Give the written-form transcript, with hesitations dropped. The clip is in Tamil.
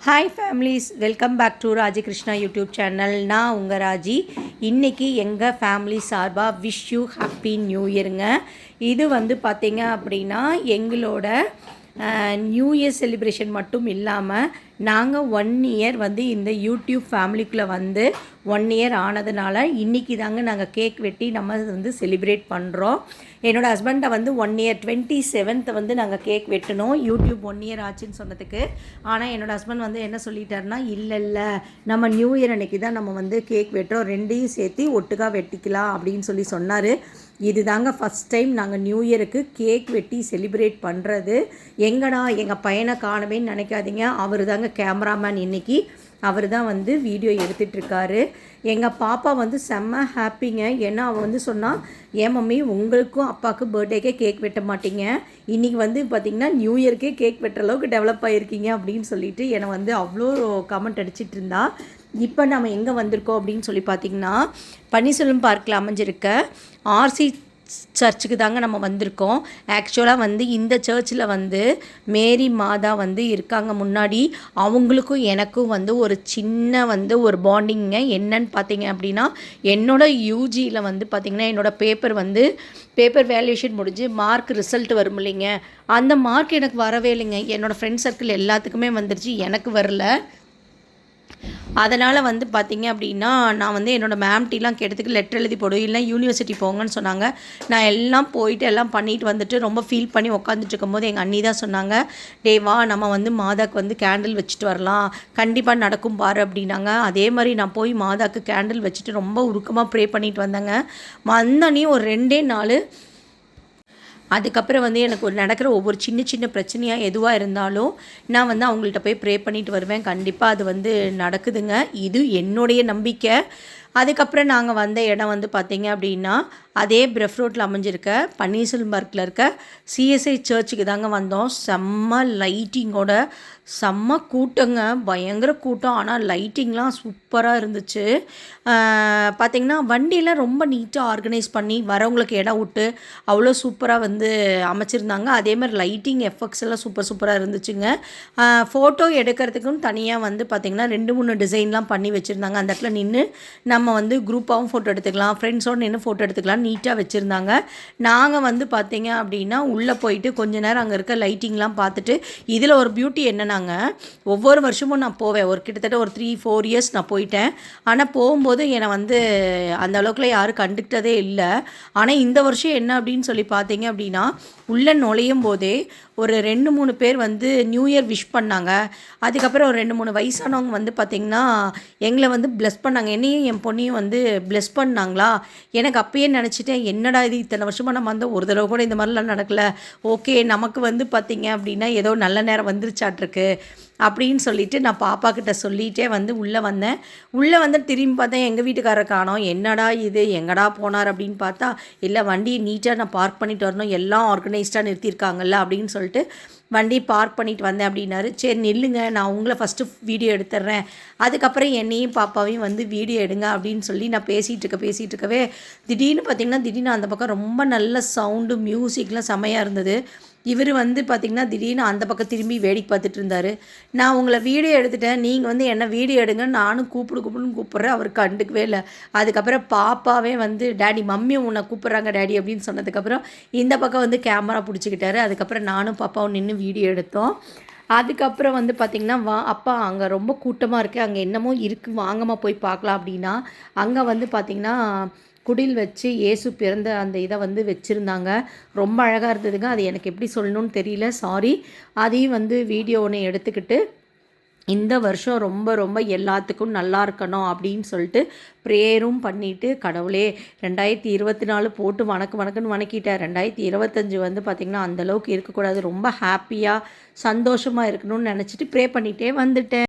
Hi families, welcome back to Raji Krishna YouTube channel. நான் உங்கள் ராஜி. இன்றைக்கி எங்கள் ஃபேமிலி சார்பாக விஷ் யூ ஹாப்பி நியூ இயருங்க. இது வந்து பார்த்திங்க அப்படின்னா எங்களோட நியூ இயர் செலிப்ரேஷன் மட்டும் இல்லாமல் நாங்கள் 1 இயர் வந்து இந்த யூடியூப் ஃபேமிலிக்குள்ளே வந்து 1 இயர் ஆனதுனால இன்றைக்கி தாங்க நாங்கள் கேக் வெட்டி நம்ம வந்து செலிப்ரேட் பண்ணுறோம். என்னோடய ஹஸ்பண்டை வந்து 1 இயர் 27th வந்து நாங்கள் கேக் வெட்டணும். யூடியூப் 1 இயர் ஆச்சுன்னு சொன்னதுக்கு. ஆனால் என்னோடய ஹஸ்பண்ட் வந்து என்ன சொல்லிட்டாருன்னா, இல்லை நம்ம நியூ இயர் அன்றைக்கி தான் நம்ம வந்து கேக் வெட்டுறோம், ரெண்டையும் சேர்த்து ஒட்டுக்காக வெட்டிக்கலாம் அப்படின்னு சொல்லி சொன்னார். இது தாங்க ஃபஸ்ட் டைம் நாங்கள் நியூ இயருக்கு கேக் வெட்டி செலிப்ரேட் பண்ணுறது. எங்கடா எங்கள் பையனை காணவேன்னு நினைக்காதீங்க, அவர் தாங்க கேமராமேன். இன்றைக்கி அவர் தான் வந்து வீடியோ எடுத்துகிட்ருக்காரு. எங்கள் பாப்பா வந்து செம்ம ஹாப்பிங்க. ஏன்னா அவள் வந்து சொன்னால், ஏன் மம்மி உங்களுக்கும் அப்பாவுக்கு பர்த்டேக்கே கேக் வெட்ட மாட்டீங்க, இன்றைக்கி வந்து பார்த்திங்கன்னா நியூ இயர்க்கே கேக் வெட்டுற அளவுக்கு டெவலப் ஆகிருக்கீங்க அப்படின்னு சொல்லிட்டு என்னை வந்து அவ்வளோ கமெண்ட் அடிச்சிட்டு இருந்தா. இப்போ நம்ம எங்கே வந்திருக்கோம் அப்படின்னு சொல்லி பார்த்திங்கன்னா, பன்னீர்செல்வம் பார்க்கில் அமைஞ்சிருக்க ஆர்சி சர்ச்சுக்கு தாங்க நம்ம வந்திருக்கோம். ஆக்சுவலாக வந்து இந்த சர்ச்சில் வந்து மேரி மாதா வந்து இருக்காங்க முன்னாடி. அவங்களுக்கும் எனக்கும் வந்து ஒரு சின்ன வந்து ஒரு பாண்டிங்க. என்னன்னு பார்த்தீங்க அப்படின்னா, என்னோடய யூஜியில் வந்து பார்த்திங்கன்னா என்னோடய பேப்பர் வேல்யூஷன் முடிஞ்சு மார்க் ரிசல்ட் வரும் இல்லைங்க, அந்த மார்க் எனக்கு வரவே இல்லைங்க. என்னோடய ஃப்ரெண்ட் சர்க்கிள் எல்லாத்துக்குமே வந்துருச்சு, எனக்கு வரல. அதனால் வந்து பார்த்திங்க அப்படின்னா நான் வந்து என்னோடய மேம்கிட்டலாம் கேட்டதுக்கு லெட்டர் எழுதி போடு, இல்லை யூனிவர்சிட்டி போங்கன்னு சொன்னாங்க. நான் எல்லாம் போயிட்டு எல்லாம் பண்ணிட்டு வந்துட்டு ரொம்ப ஃபீல் பண்ணி உட்காந்துட்டு இருக்கும்போது எங்கள் அண்ணி தான் சொன்னாங்க, டே வா நம்ம வந்து மாதாக்கு வந்து கேண்டில் வச்சுட்டு வரலாம், கண்டிப்பாக நடக்கும் பாரு அப்படின்னாங்க. அதே மாதிரி நான் போய் மாதாக்கு கேண்டில் வச்சுட்டு ரொம்ப உருக்கமாக ப்ரே பண்ணிட்டு வந்தேங்க. வந்தோடனே ஒரு 2 நாள் அதுக்கப்புறம் வந்து எனக்கு நடக்கிற ஒவ்வொரு சின்ன பிரச்சனையாக எதுவாக இருந்தாலும் நான் வந்து அவங்கள்ட்ட போய் ப்ரே பண்ணிட்டு வருவேன். கண்டிப்பாக அது வந்து நடக்குதுங்க. இது என்னுடைய நம்பிக்கை. அதுக்கப்புறம் நாங்கள் வந்த இடம் வந்து பார்த்திங்க அப்படின்னா, அதே பிரெஃப் ரோட்டில் அமைஞ்சிருக்க பன்னீர்செல்வம் பார்க்கில் இருக்க சிஎஸ்ஐ சர்ச்சுக்கு தாங்க வந்தோம். செம்ம லைட்டிங்கோட செம்ம கூட்டங்க, பயங்கர கூட்டம். ஆனால் லைட்டிங்லாம் சூப்பராக இருந்துச்சு. பார்த்திங்கன்னா வண்டியெல்லாம் ரொம்ப நீட்டாக ஆர்கனைஸ் பண்ணி வரவங்களுக்கு இடம் விட்டு அவ்வளோ சூப்பராக வந்து அமைச்சிருந்தாங்க. அதே மாதிரி லைட்டிங் எஃபெக்ட்ஸ் எல்லாம் சூப்பராக இருந்துச்சுங்க. ஃபோட்டோ எடுக்கிறதுக்கும் தனியாக வந்து பார்த்திங்கன்னா 2-3 டிசைன்லாம் பண்ணி வச்சுருந்தாங்க. அந்த இடத்துல நின்று நம்ம வந்து குரூப்பாகவும் ஃபோட்டோ எடுத்துக்கலாம், ஃப்ரெண்ட்ஸோடு நின்று ஃபோட்டோ எடுத்துக்கலாம், நீட்டாக வச்சுருந்தாங்க. நாங்கள் வந்து பார்த்திங்க அப்படின்னா உள்ளே போயிட்டு கொஞ்ச நேரம் அங்கே இருக்க லைட்டிங்லாம் பார்த்துட்டு, இதில் ஒரு பியூட்டி என்னன்னாங்க, ஒவ்வொரு வருஷமும் நான் போவேன், கிட்டத்தட்ட ஒரு 3-4 இயர்ஸ் நான் போயிட்டேன். ஆனால் போகும்போது என்னை வந்து அந்த அளவுக்குலாம் யாரும் கண்டுக்கிட்டதே இல்லை. ஆனால் இந்த வருஷம் என்ன அப்படின்னு சொல்லி பார்த்தீங்க அப்படின்னா, உள்ளே நுழையும் போதே ஒரு 2-3 பேர் வந்து நியூ இயர் விஷ் பண்ணாங்க. அதுக்கப்புறம் ஒரு 2-3 வயசானவங்க வந்து பார்த்திங்கன்னா எங்களை வந்து ப்ளெஸ் பண்ணாங்க. என்னையும் என் பொண்ணையும் வந்து ப்ளெஸ் பண்ணாங்களா. எனக்கு அப்பயே நினச்சிட்டேன், என்னடா இது இத்தனை வருஷமாக நம்ம வந்து ஒரு தடவை கூட இந்த மாதிரிலாம் நடக்கலை, ஓகே நமக்கு வந்து பார்த்திங்க அப்படின்னா ஏதோ நல்ல நேரம் வந்துருச்சாட்ருக்கு அப்படின்னு சொல்லிட்டு நான் பாப்பா கிட்ட சொல்லிகிட்டே வந்து உள்ளே வந்தேன். உள்ளே வந்து திரும்பி பார்த்தேன், எங்கள் வீட்டுக்காரரை காணோம். என்னடா இது எங்கடா போனார் அப்படின்னு பார்த்தா, இல்லை வண்டியை நீட்டாக நான் பார்க் பண்ணிட்டு வரணும், எல்லாம் ஆர்கனைஸ்டாக நிறுத்தியிருக்காங்கல்ல அப்படின்னு சொல்லிட்டு வண்டி பார்க் பண்ணிட்டு வந்தேன் அப்படின்னாரு. சரி நில்லுங்க, நான் உங்களை ஃபஸ்ட்டு வீடியோ எடுத்துட்றேன், அதுக்கப்புறம் என்னையும் பாப்பாவையும் வந்து வீடியோ எடுங்க அப்படின்னு சொல்லி நான் பேசிகிட்டு இருக்கவே திடீர்னு அந்த பக்கம் ரொம்ப நல்ல சவுண்டு மியூசிக்லாம் செமையாக இருந்தது. இவர் வந்து பார்த்திங்கன்னா திடீர்னு அந்த பக்கம் திரும்பி வேடிக்கை பார்த்துட்டு இருந்தார். நான் உங்களை வீடியோ எடுத்துட்டேன், நீங்கள் வந்து என்ன வீடியோ எடுங்க, நானும் கூப்பிடுன்னு கூப்பிட்றேன். அவர் கண்டுக்கவே இல்லை. அதுக்கப்புறம் பாப்பாவே வந்து டேடி மம்மி உன்னை கூப்பிட்றாங்க டேடி அப்படின்னு சொன்னதுக்கப்புறம் இந்த பக்கம் வந்து கேமரா பிடிச்சிக்கிட்டாரு. அதுக்கப்புறம் நானும் பாப்பாவும் நின்று வீடியோ எடுத்தோம். அதுக்கப்புறம் வந்து பார்த்திங்கன்னா அப்பா அங்கே ரொம்ப கூட்டமாக இருக்குது, அங்கே என்னமோ இருக்குது, வாங்கம்மா போய் பார்க்கலாம் அப்படின்னா, அங்கே வந்து பார்த்திங்கன்னா குடில் வச்சு இயேசு பிறந்த அந்த இதை வந்து வச்சுருந்தாங்க. ரொம்ப அழகாக இருந்ததுங்க. அது எனக்கு எப்படி சொல்லணும்னு தெரியல, சாரி. அதையும் வந்து வீடியோ ஒன்று எடுத்துக்கிட்டு இந்த வருஷம் ரொம்ப எல்லாத்துக்கும் நல்லா இருக்கணும் அப்படின்னு சொல்லிட்டு ப்ரேயரும் பண்ணிவிட்டு, கடவுளே 2024 போட்டு வணக்கன்னு வணக்கிட்டேன். 2025 வந்து பார்த்திங்கன்னா அந்தளவுக்கு இருக்கக்கூடாது, ரொம்ப ஹாப்பியாக சந்தோஷமாக இருக்கணும்னு நினச்சிட்டு ப்ரே பண்ணிகிட்டே வந்துட்டேன்.